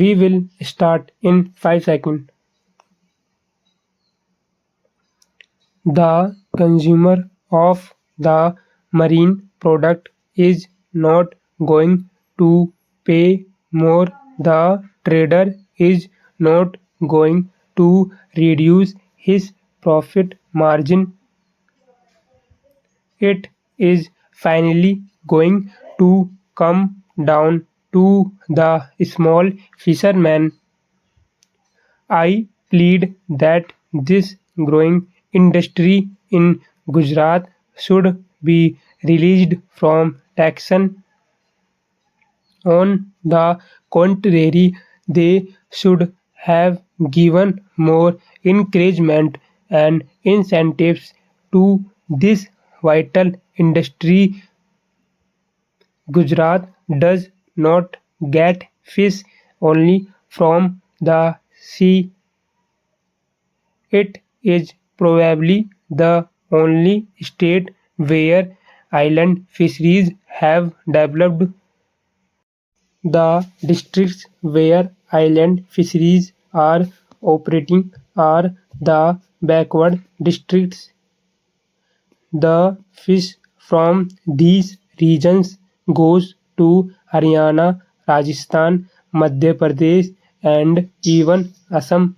We will start in 5 seconds. The consumer of the marine product is not going to pay more. The trader is not going to reduce his profit margin. It is finally going to come down to the small fisherman. I plead that this growing industry in Gujarat should be released from taxation. On the contrary, they should have given more encouragement and incentives to this vital industry. Gujarat does not get fish only from the sea. It is probably the only state where island fisheries have developed. The districts where island fisheries are operating are the backward districts. The fish from these regions goes to Haryana, Rajasthan, Madhya Pradesh and even Assam.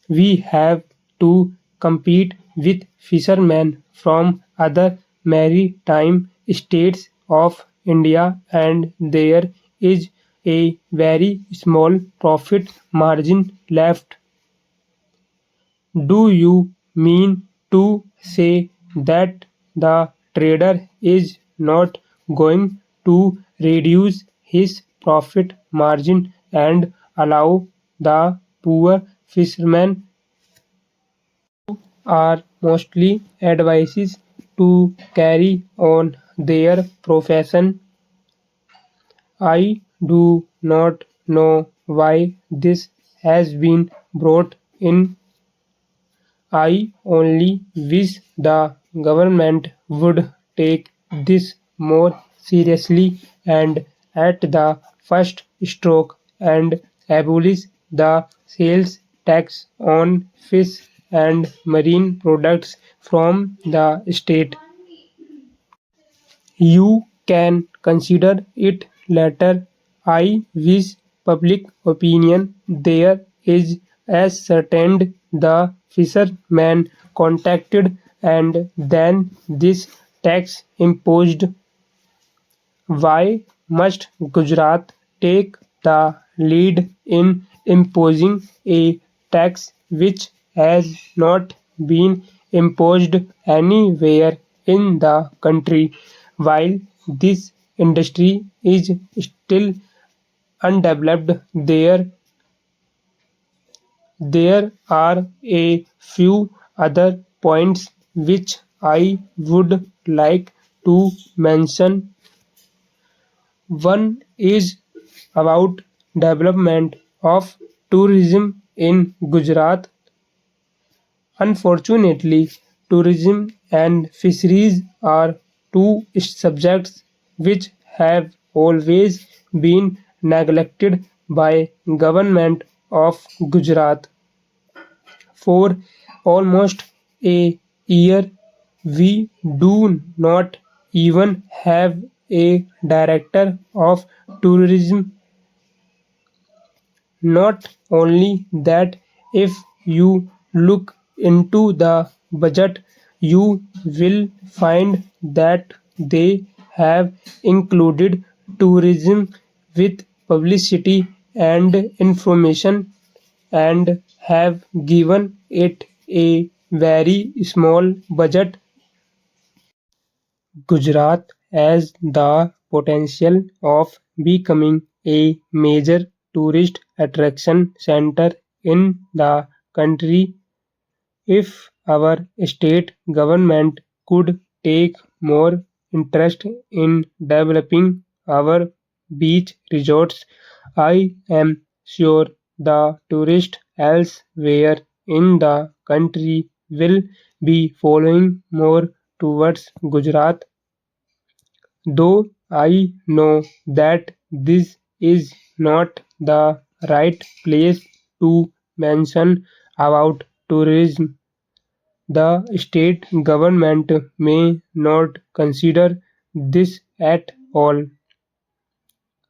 We have to compete with fishermen from other maritime states of India, and there is a very small profit margin left. Do you mean to say that the trader is not going to reduce his profit margin and allow the poor fishermen are mostly advised to carry on their profession? I do not know why this has been brought in. I only wish the government would take this more seriously and at the first stroke and abolish the sales tax on fish and marine products from the state. You can consider it later. I wish public opinion there is ascertained the fishermen contacted and then this tax imposed. Why must Gujarat take the lead in imposing a tax which has not been imposed anywhere in the country, while this industry is still undeveloped? There are a few other points which I would like to mention. One is about development of tourism in Gujarat. Unfortunately, tourism and fisheries are two subjects which have always been neglected by government of Gujarat. For almost a year, we do not even have a director of tourism. Not only that, if you look into the budget, you will find that they have included tourism with publicity and information and have given it a very small budget. Gujarat has the potential of becoming a major tourist attraction center in the country if our state government could take more interest in developing our beach resorts. I am sure the tourists elsewhere in the country will be following more towards Gujarat. Though I know that this is not the right place to mention about tourism. The state government may not consider this at all.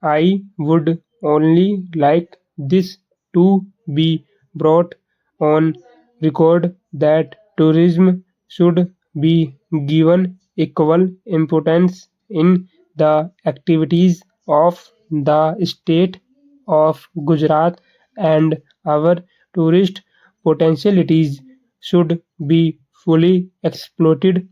I would only like this to be brought on record that tourism should be given equal importance in the activities of the state of Gujarat, and our tourist potentialities should be fully exploited.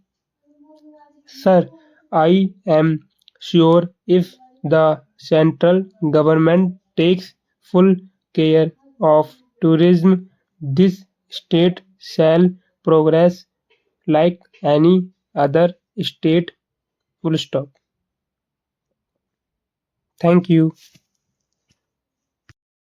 Sir, I am sure if the central government takes full care of tourism, this state shall progress like any other state. Full stop. Thank you.